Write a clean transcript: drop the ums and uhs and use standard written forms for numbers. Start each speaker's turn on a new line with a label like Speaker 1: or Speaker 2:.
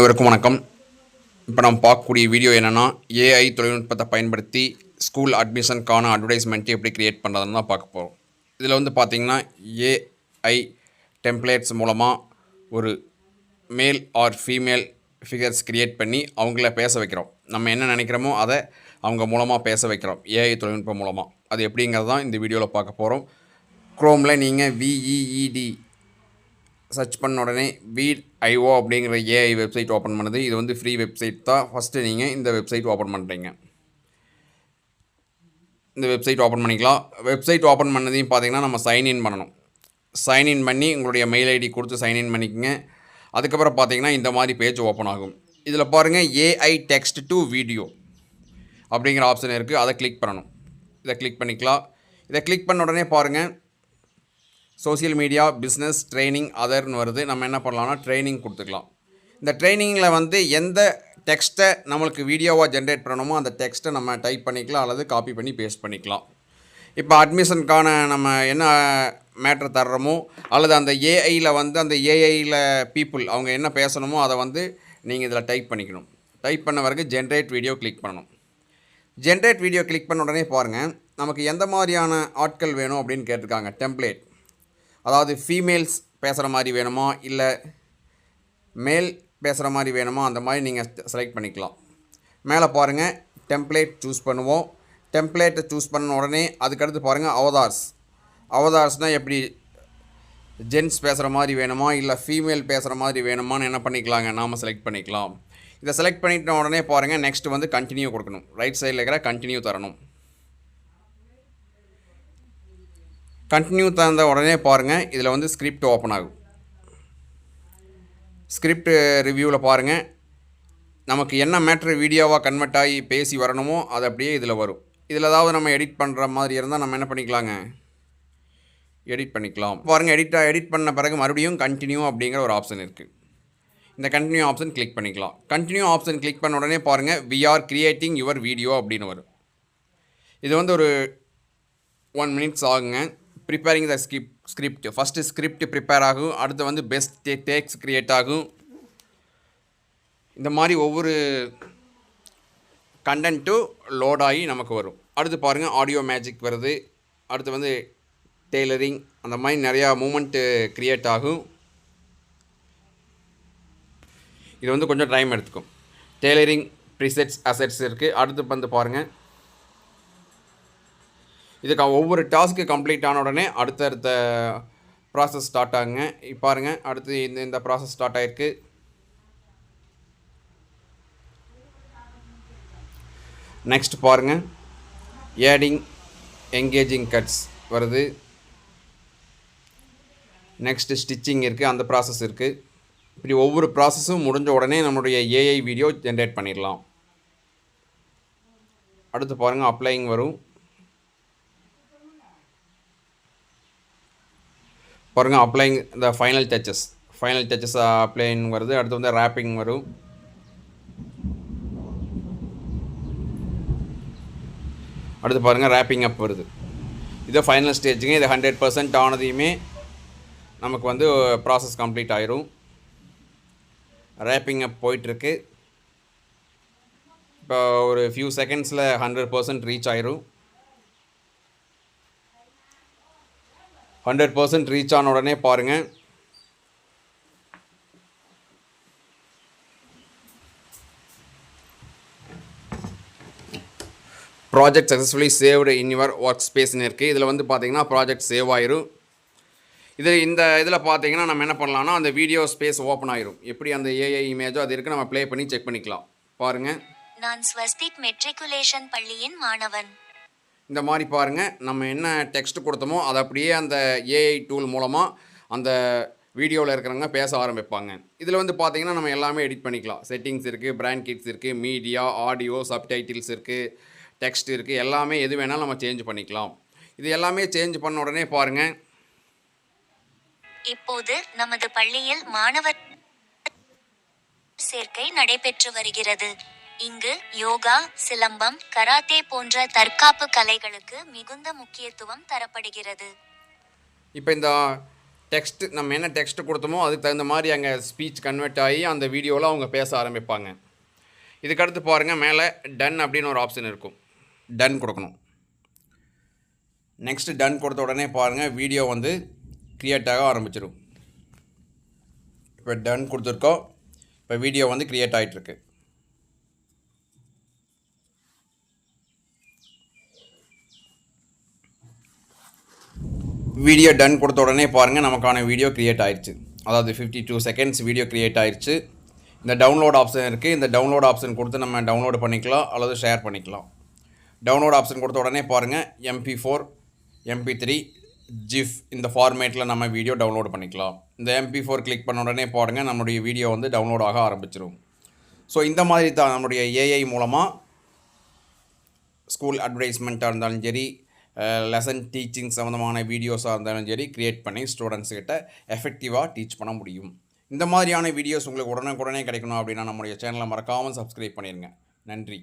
Speaker 1: அனைவருக்கும் வணக்கம். இப்போ நம்ம பார்க்கக்கூடிய வீடியோ என்னென்னா, ஏஐ தொழில்நுட்பத்தை பயன்படுத்தி ஸ்கூல் அட்மிஷனுக்கான அட்வர்டைஸ்மெண்ட்டு எப்படி க்ரியேட் பண்ணுறதுன்னு தான் பார்க்க போகிறோம். இதில் வந்து பார்த்திங்கன்னா, ஏஐ டெம்ப்ளேட்ஸ் மூலமாக ஒரு male or female figures create பண்ணி அவங்கள பேச வைக்கிறோம். நம்ம என்ன நினைக்கிறோமோ அதை அவங்க மூலமாக பேச வைக்கிறோம், ஏஐ தொழில்நுட்பம் மூலமாக. அது எப்படிங்கிறது தான் இந்த வீடியோவில் பார்க்க போகிறோம். க்ரோமில் நீங்கள் விஇஇடி சர்ச் பண்ண உடனே வீட்.io அப்படிங்கிற ஏஐ வெப்சைட் ஓப்பன் பண்ணுது. இது வந்து ஃப்ரீ வெப்சைட் தான். ஃபஸ்ட்டு நீங்கள் இந்த வெப்சைட் ஓப்பன் பண்ணுறீங்க. இந்த வெப்சைட் ஓப்பன் பண்ணிக்கலாம். வெப்சைட் ஓப்பன் பண்ணதையும் பார்த்தீங்கன்னா நம்ம சைன்இன் பண்ணணும். சைன்இன் பண்ணி உங்களுடைய மெயில் ஐடி கொடுத்து சைன்இன் பண்ணிக்கோங்க. அதுக்கப்புறம் பார்த்தீங்கன்னா இந்த மாதிரி பேஜ் ஓப்பன் ஆகும். இதில் பாருங்கள், ஏஐ டெக்ஸ்ட் டு வீடியோ அப்படிங்கிற ஆப்ஷன் இருக்குது. அதை கிளிக் பண்ணணும். இதை கிளிக் பண்ணிக்கலாம். இதை கிளிக் பண்ண உடனே பாருங்கள், சோசியல் மீடியா, பிஸ்னஸ், ட்ரைனிங், அதர்னு வருது. நம்ம என்ன பண்ணலாம்னா ட்ரைனிங் கொடுத்துக்கலாம். இந்த ட்ரைனிங்கில் வந்து எந்த டெக்ஸ்ட்டை நம்மளுக்கு வீடியோவாக ஜென்ரேட் பண்ணணுமோ அந்த டெக்ஸ்ட்டை நம்ம டைப் பண்ணிக்கலாம் அல்லது காப்பி பண்ணி பேஸ்ட் பண்ணிக்கலாம். இப்போ அட்மிஷனுக்கான நம்ம என்ன மேட்ரு தர்றோமோ அல்லது அந்த ஏஐயில் வந்து அந்த ஏஐயில் பீப்புள் அவங்க என்ன பேசணுமோ அதை வந்து நீங்கள் இதில் டைப் பண்ணிக்கணும். டைப் பண்ண வரைக்கும் ஜென்ரேட் வீடியோ கிளிக் பண்ணணும். ஜென்ரேட் வீடியோ கிளிக் பண்ண உடனே பாருங்கள், நமக்கு எந்த மாதிரியான ஆட்கள் வேணும் அப்படின்னு கேட்டிருக்காங்க. டெம்ப்ளேட், அதாவது ஃபீமேல்ஸ் பேசுகிற மாதிரி வேணுமா இல்லை மேல் பேசுகிற மாதிரி வேணுமா, அந்த மாதிரி நீங்கள் செலக்ட் பண்ணிக்கலாம். மேலே பாருங்கள், டெம்ப்ளேட் சூஸ் பண்ணுவோம். டெம்ப்ளேட்டை சூஸ் பண்ண உடனே அதுக்கடுத்து பாருங்கள் அவதார்ஸ்னால் எப்படி ஜென்ஸ் பேசுகிற மாதிரி வேணுமா இல்லை ஃபீமேல் பேசுகிற மாதிரி வேணுமான்னு என்ன பண்ணிக்கலாங்க, நாம் செலக்ட் பண்ணிக்கலாம். இதை செலக்ட் பண்ணிட்ட உடனே பாருங்கள், நெக்ஸ்ட் வந்து கண்டினியூ கொடுக்கணும். ரைட் சைடில் இருக்கிற கண்டினியூ தரணும். கண்டினியூ தந்த உடனே பாருங்கள், இதில் வந்து ஸ்கிரிப்ட் ஓப்பன் ஆகும். ஸ்கிரிப்ட் ரிவ்யூவில் பாருங்கள், நமக்கு என்ன மேட்ரு வீடியோவாக கன்வெர்ட் ஆகி பேசி வரணுமோ அது அப்படியே இதில் வரும். இதில் ஏதாவது நம்ம எடிட் பண்ணுற மாதிரி இருந்தால் நம்ம என்ன பண்ணிக்கலாங்க, எடிட் பண்ணிக்கலாம். பாருங்கள், எடிட் பண்ண பிறகு மறுபடியும் கண்டினியூ அப்படிங்கிற ஒரு ஆப்ஷன் இருக்குது. இந்த கண்டினியூ ஆப்ஷன் கிளிக் பண்ணிக்கலாம். கண்டினியூ ஆப்ஷன் கிளிக் பண்ண உடனே பாருங்கள், we are creating your video அப்படின்னு வரும். இது வந்து ஒரு 1 minutes ஆகுங்க. Preparing the script. First script prepare ஆகும். அடுத்து வந்து பெஸ்ட் டேக்ஸ் க்ரியேட் ஆகும். இந்த மாதிரி ஒவ்வொரு கண்டென்ட்டும் லோட் ஆகி நமக்கு வரும். அடுத்து பாருங்கள், ஆடியோ மேஜிக் வருது. அடுத்து வந்து டெய்லரிங், அந்த மாதிரி நிறையா மூமெண்ட்டு க்ரியேட் ஆகும். இது வந்து கொஞ்சம் டைம் எடுத்துக்கும். டெய்லரிங், ப்ரிசெட்ஸ், அசெட்ஸ் இருக்குது. அடுத்து வந்து பாருங்கள், இதுக்கு ஒவ்வொரு டாஸ்க்கு கம்ப்ளீட் ஆன உடனே அடுத்தடுத்த ப்ராசஸ் ஸ்டார்ட் ஆகுங்க. இப்போ பாருங்கள், அடுத்து இந்த ப்ராசஸ் ஸ்டார்ட் ஆகிருக்கு. நெக்ஸ்ட் பாருங்கள், ஏடிங் என்கேஜிங் கட்ஸ் வருது. நெக்ஸ்ட்டு ஸ்டிச்சிங் இருக்குது, அந்த ப்ராசஸ் இருக்குது. இப்படி ஒவ்வொரு ப்ராசஸும் முடிஞ்ச உடனே நம்மளுடைய ஏஐ வீடியோ ஜென்ரேட் பண்ணிடலாம். அடுத்து பாருங்கள், அப்ளைங் வரும். பாருங்கள், அப்ளைங் இந்த ஃபைனல் டச்சஸ் அப்ளைங் வருது. அடுத்து வந்து ரேப்பிங் வரும். அடுத்து பாருங்கள், ரேப்பிங் அப் வருது. இது ஃபைனல் ஸ்டேஜுங்க. இது 100% ஆனதையுமே நமக்கு வந்து ப்ராசஸ் கம்ப்ளீட் ஆயிரும். ரேப்பிங் அப் போயிட்டுருக்கு. இப்போ ஒரு ஃபியூ செகண்ட்ஸில் 100% ரீச் ஆயிரும். 100% ரீச் ஆன உடனே பாருங்கள், project successfully saved in your work ஸ்பேஸ்னு இருக்குது. இதில் வந்து பார்த்தீங்கன்னா ப்ராஜெக்ட் சேவ் ஆயிரும். இந்த இதில் பார்த்தீங்கன்னா நம்ம என்ன பண்ணலாம்னா, அந்த வீடியோ ஸ்பேஸ் ஓப்பன் ஆயிரும். எப்படி அந்த ஏஐ இமேஜோ அது இருக்குது, நம்ம ப்ளே பண்ணி செக் பண்ணிக்கலாம். பாருங்கள்,
Speaker 2: நான் ஸ்வஸ்திக் மெட்ரிகுலேஷன் பள்ளியின் மாணவன்.
Speaker 1: இந்த மாதிரி பாருங்கள், நம்ம என்ன டெக்ஸ்ட் கொடுத்தோமோ அதை அப்படியே அந்த ஏஐ டூல் மூலமாக அந்த வீடியோவில் இருக்கிறவங்க பேச ஆரம்பிப்பாங்க. இதில் வந்து பார்த்திங்கன்னா நம்ம எல்லாமே எடிட் பண்ணிக்கலாம். செட்டிங்ஸ் இருக்குது, பிராண்ட் கிட்ஸ் இருக்குது, மீடியா, ஆடியோ, சப்டைட்டில்ஸ் இருக்குது, டெக்ஸ்ட் இருக்குது. எல்லாமே எது வேணாலும் நம்ம சேஞ்ச் பண்ணிக்கலாம். இது எல்லாமே சேஞ்ச் பண்ண உடனே பாருங்கள்,
Speaker 2: இப்போது நமது பள்ளியில் மாணவர் சேர்க்கை நடைபெற்று வருகிறது. இங்கு யோகா, சிலம்பம், கராத்தே போன்ற தற்காப்பு கலைகளுக்கு மிகுந்த முக்கியத்துவம் தரப்படுகிறது.
Speaker 1: இப்போ இந்த டெக்ஸ்ட்டு நம்ம என்ன டெக்ஸ்ட்டு கொடுத்தோமோ அதுக்கு தகுந்த மாதிரி அங்கே ஸ்பீச் கன்வெர்ட் ஆகி அந்த வீடியோவில் அவங்க பேச ஆரம்பிப்பாங்க. இதுக்கடுத்து பாருங்கள், மேலே டன் அப்படின்னு ஒரு ஆப்ஷன் இருக்கும். டன் கொடுக்கணும். நெக்ஸ்ட்டு டன் கொடுத்த உடனே பாருங்கள், வீடியோ வந்து க்ரியேட் ஆக ஆரம்பிச்சிடும். இப்போ டன் கொடுத்துருக்கோம். இப்போ வீடியோ வந்து க்ரியேட் ஆகிட்டுருக்கு. வீடியோ டன் கொடுத்த உடனே பாருங்கள், நமக்கான வீடியோ க்ரியேட் ஆயிடுச்சு. அதாவது 52 செகண்ட்ஸ் வீடியோ க்ரியேட் ஆயிடுச்சு. இந்த டவுன்லோட் ஆப்ஷன் இருக்குது. இந்த டவுன்லோட் ஆப்ஷன் கொடுத்து நம்ம டவுன்லோடு பண்ணிக்கலாம் அல்லது ஷேர் பண்ணிக்கலாம். டவுன்லோட் ஆப்ஷன் கொடுத்த உடனே பாருங்கள், MP4, MP3, GIF இந்த ஃபார்மேட்டில் நம்ம வீடியோ டவுன்லோடு பண்ணிக்கலாம். இந்த MP4 கிளிக் பண்ண உடனே பாருங்கள், நம்மளுடைய வீடியோ வந்து டவுன்லோட் ஆக ஆரம்பிச்சிடும். ஸோ இந்த மாதிரி தான் நம்மளுடைய ஏஐ மூலமாக ஸ்கூல் அட்வர்டைஸ்மெண்ட்டாக இருந்தாலும் சரி, லெசன் டீச்சிங் சம்மந்தமான வீடியோஸாக இருந்தாலும் சரி, க்ரியேட் பண்ணி ஸ்டூடெண்ட்ஸ்கிட்ட எஃபெக்டிவாக டீச் பண்ண முடியும். இந்த மாதிரியான வீடியோஸ் உங்களுக்கு உடனுக்குடனே கிடைக்கணும் அப்படின்னா நம்முடைய சேனலை மறக்காமல் சப்ஸ்கிரைப் பண்ணிடுங்க. நன்றி.